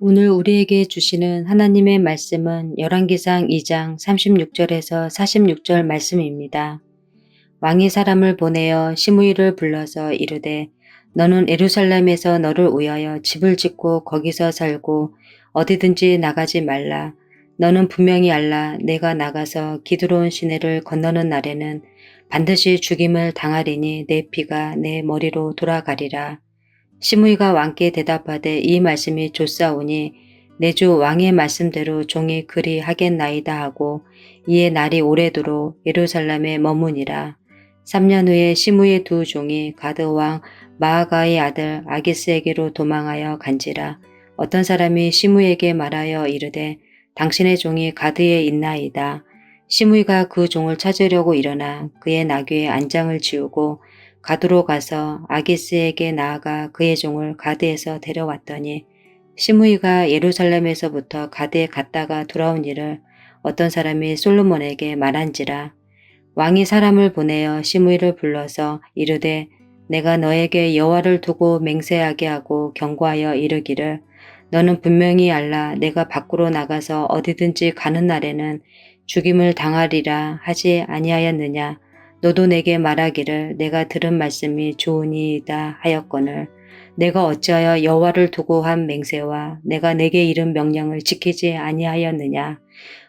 오늘 우리에게 주시는 하나님의 말씀은 열왕기상 2장 36절에서 46절 말씀입니다. 왕이 사람을 보내어 시므이를 불러서 이르되 너는 예루살렘에서 너를 위하여 집을 짓고 거기서 살고 어디든지 나가지 말라. 너는 분명히 알라. 내가 나가서 기드론 시내를 건너는 날에는 반드시 죽임을 당하리니 내 피가 내 머리로 돌아가리라. 시므이가 왕께 대답하되 이 말씀이 좋사오니 내 주 왕의 말씀대로 종이 그리 하겠나이다 하고 이에 날이 오래도록 예루살렘에 머무니라. 3년 후에 시므이의 두 종이 가드 왕 마아가의 아들 아기스에게로 도망하여 간지라. 어떤 사람이 시므이에게 말하여 이르되 당신의 종이 가드에 있나이다. 시므이가 그 종을 찾으려고 일어나 그의 나귀의 안장을 지우고 가드로 가서 아기스에게 나아가 그의 종을 가드에서 데려왔더니 시므이가 예루살렘에서부터 가드에 갔다가 돌아온 일을 어떤 사람이 솔로몬에게 말한지라. 왕이 사람을 보내어 시므이를 불러서 이르되 내가 너에게 여호와를 두고 맹세하게 하고 경고하여 이르기를 너는 분명히 알라. 내가 밖으로 나가서 어디든지 가는 날에는 죽임을 당하리라 하지 아니하였느냐. 너도 내게 말하기를 내가 들은 말씀이 좋으니이다 하였거늘 내가 어찌하여 여호와를 두고 한 맹세와 내가 내게 이른 명령을 지키지 아니하였느냐.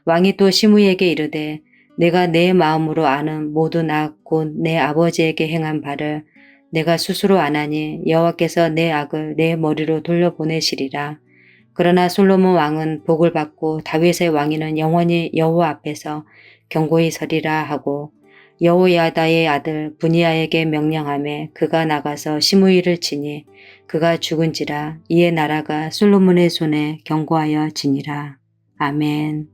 왕이 또 시므이에게 이르되 내가 내 마음으로 아는 모든 악 곧 내 아버지에게 행한 바를 내가 스스로 아나니 여호와께서 내 악을 내 머리로 돌려보내시리라. 그러나 솔로몬 왕은 복을 받고 다윗의 왕위는 영원히 여호와 앞에서 견고히 서리라 하고 여호야다의 아들 분이야에게 명령하매 그가 나가서 시므이를 치니 그가 죽은지라. 이에 나라가 솔로몬의 손에 견고하여 지니라. 아멘.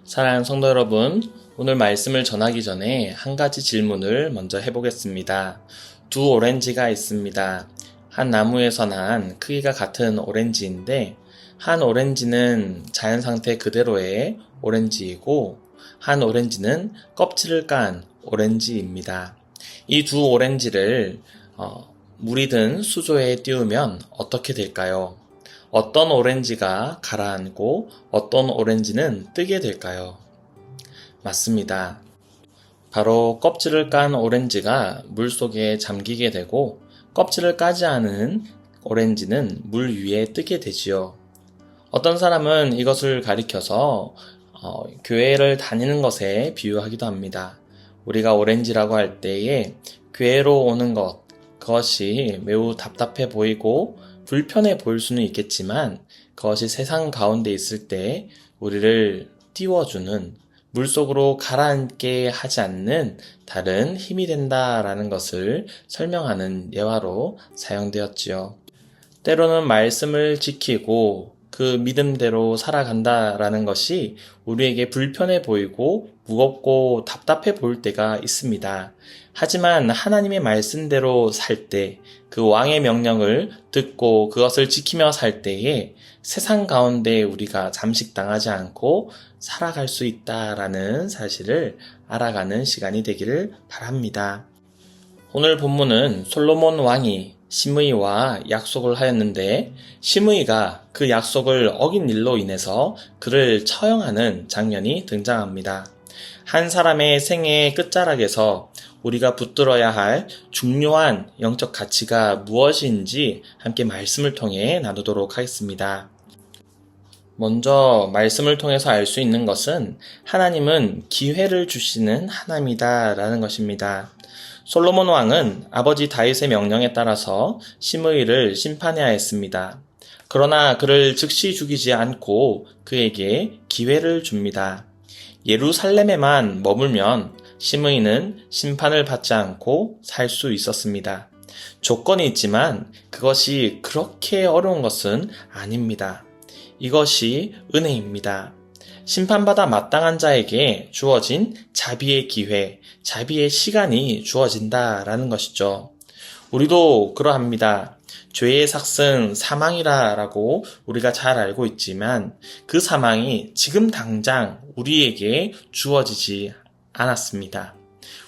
사랑하는 성도 여러분, 오늘 말씀을 전하기 전에 한 가지 질문을 먼저 해보겠습니다. 두 오렌지가 있습니다. 한 나무에서 난 크기가 같은 오렌지인데 한 오렌지는 자연 상태 그대로의 오렌지이고 한 오렌지는 껍질을 깐 오렌지입니다. 이 두 오렌지를 물이 든 수조에 띄우면 어떻게 될까요? 어떤 오렌지가 가라앉고 어떤 오렌지는 뜨게 될까요? 맞습니다. 바로 껍질을 깐 오렌지가 물속에 잠기게 되고 껍질을 까지 않은 오렌지는 물 위에 뜨게 되지요. 어떤 사람은 이것을 가리켜서 교회를 다니는 것에 비유하기도 합니다. 우리가 오렌지라고 할 때에 교회로 오는 것, 그것이 매우 답답해 보이고 불편해 보일 수는 있겠지만 그것이 세상 가운데 있을 때 우리를 띄워주는 물속으로 가라앉게 하지 않는 다른 힘이 된다라는 것을 설명하는 예화로 사용되었지요. 때로는 말씀을 지키고 그 믿음대로 살아간다라는 것이 우리에게 불편해 보이고 무겁고 답답해 보일 때가 있습니다. 하지만 하나님의 말씀대로 살 때, 그 왕의 명령을 듣고 그것을 지키며 살 때에 세상 가운데 우리가 잠식당하지 않고 살아갈 수 있다라는 사실을 알아가는 시간이 되기를 바랍니다. 오늘 본문은 솔로몬 왕이 시므이와 약속을 하였는데 시므이가 그 약속을 어긴 일로 인해서 그를 처형하는 장면이 등장합니다. 한 사람의 생애의 끝자락에서 우리가 붙들어야 할 중요한 영적 가치가 무엇인지 함께 말씀을 통해 나누도록 하겠습니다. 먼저 말씀을 통해서 알 수 있는 것은 하나님은 기회를 주시는 하나님이다 라는 것입니다. 솔로몬 왕은 아버지 다윗의 명령에 따라서 시므이를 심판해야 했습니다. 그러나 그를 즉시 죽이지 않고 그에게 기회를 줍니다. 예루살렘에만 머물면 시므이는 심판을 받지 않고 살 수 있었습니다. 조건이 있지만 그것이 그렇게 어려운 것은 아닙니다. 이것이 은혜입니다. 심판받아 마땅한 자에게 주어진 자비의 기회, 자비의 시간이 주어진다라는 것이죠. 우리도 그러합니다. 죄의 삭은 사망이라고 우리가 잘 알고 있지만 그 사망이 지금 당장 우리에게 주어지지 않았습니다.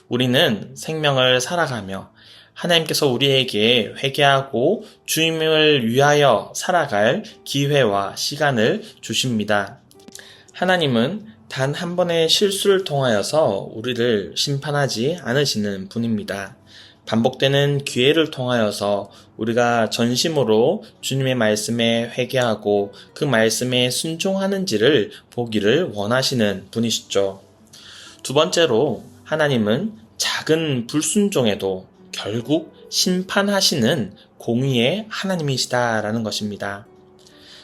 우리는 생명을 살아가며 하나님께서 우리에게 회개하고 주님을 위하여 살아갈 기회와 시간을 주십니다. 하나님은 단 한 번의 실수를 통하여서 우리를 심판하지 않으시는 분입니다. 반복되는 기회를 통하여서 우리가 전심으로 주님의 말씀에 회개하고 그 말씀에 순종하는지를 보기를 원하시는 분이시죠. 두 번째로 하나님은 작은 불순종에도 결국 심판하시는 공의의 하나님이시다라는 것입니다.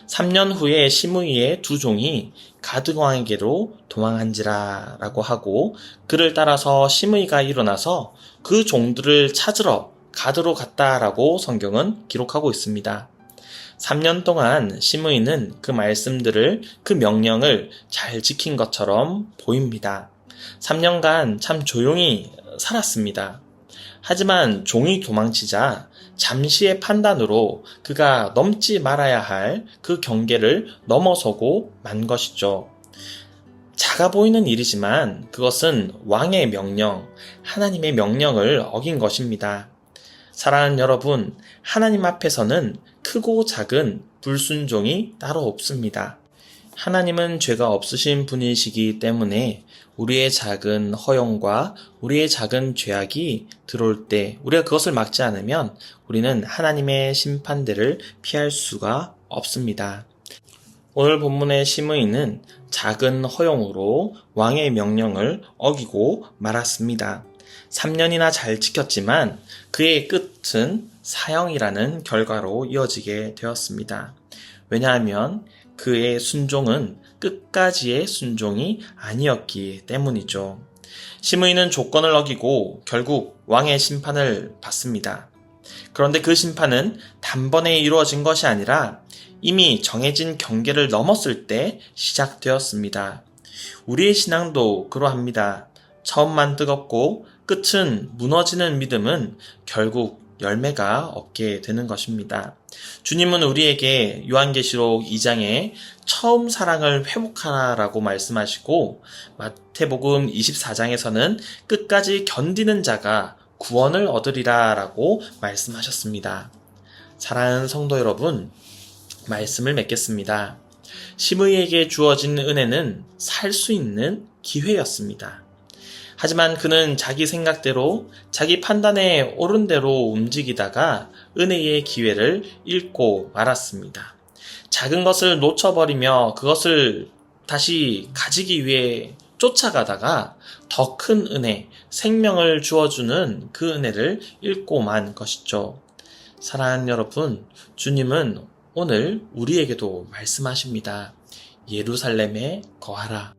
3년 후에 시므이의 두 종이 가드왕에게로 도망한지라 라고 하고 그를 따라서 시므이가 일어나서 그 종들을 찾으러 가드로 갔다라고 성경은 기록하고 있습니다. 3년 동안 시므이는 그 말씀들을 그 명령을 잘 지킨 것처럼 보입니다. 3년간 참 조용히 살았습니다. 하지만 종이 도망치자 잠시의 판단으로 그가 넘지 말아야 할 그 경계를 넘어서고 만 것이죠. 작아 보이는 일이지만 그것은 왕의 명령, 하나님의 명령을 어긴 것입니다. 사랑하는 여러분, 하나님 앞에서는 크고 작은 불순종이 따로 없습니다. 하나님은 죄가 없으신 분이시기 때문에 우리의 작은 허용과 우리의 작은 죄악이 들어올 때 우리가 그것을 막지 않으면 우리는 하나님의 심판대를 피할 수가 없습니다. 오늘 본문의 시므이는 작은 허용으로 왕의 명령을 어기고 말았습니다. 3년이나 잘 지켰지만 그의 끝은 사형이라는 결과로 이어지게 되었습니다. 왜냐하면 그의 순종은 끝까지의 순종이 아니었기 때문이죠. 시므이는 조건을 어기고 결국 왕의 심판을 받습니다. 그런데 그 심판은 단번에 이루어진 것이 아니라 이미 정해진 경계를 넘었을 때 시작되었습니다. 우리의 신앙도 그러합니다. 처음만 뜨겁고 끝은 무너지는 믿음은 결국 열매가 없게 되는 것입니다. 주님은 우리에게 요한계시록 2장에 처음 사랑을 회복하라고 말씀하시고 마태복음 24장에서는 끝까지 견디는 자가 구원을 얻으리라 라고 말씀하셨습니다. 사랑하는 성도 여러분, 말씀을 맺겠습니다. 시므이에게 주어진 은혜는 살 수 있는 기회였습니다. 하지만 그는 자기 생각대로 자기 판단에 옳은 대로 움직이다가 은혜의 기회를 잃고 말았습니다. 작은 것을 놓쳐버리며 그것을 다시 가지기 위해 쫓아가다가 더 큰 은혜, 생명을 주어주는 그 은혜를 잃고 만 것이죠. 사랑하는 여러분, 주님은 오늘 우리에게도 말씀하십니다. 예루살렘에 거하라.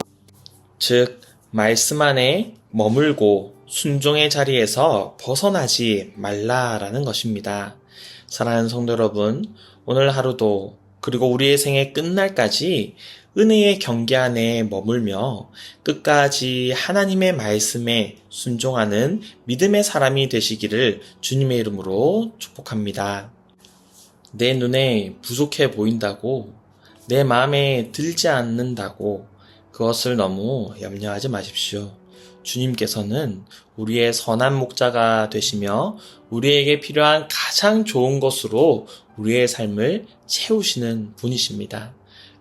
즉, 말씀 안에 머물고 순종의 자리에서 벗어나지 말라라는 것입니다. 사랑하는 성도 여러분, 오늘 하루도 그리고 우리의 생애 끝날까지 은혜의 경계 안에 머물며 끝까지 하나님의 말씀에 순종하는 믿음의 사람이 되시기를 주님의 이름으로 축복합니다. 내 눈에 부족해 보인다고, 내 마음에 들지 않는다고 그것을 너무 염려하지 마십시오. 주님께서는 우리의 선한 목자가 되시며 우리에게 필요한 가장 좋은 것으로 우리의 삶을 채우시는 분이십니다.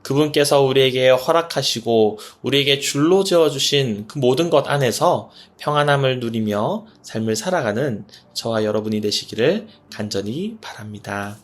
그분께서 우리에게 허락하시고 우리에게 줄로 지어주신 그 모든 것 안에서 평안함을 누리며 삶을 살아가는 저와 여러분이 되시기를 간절히 바랍니다.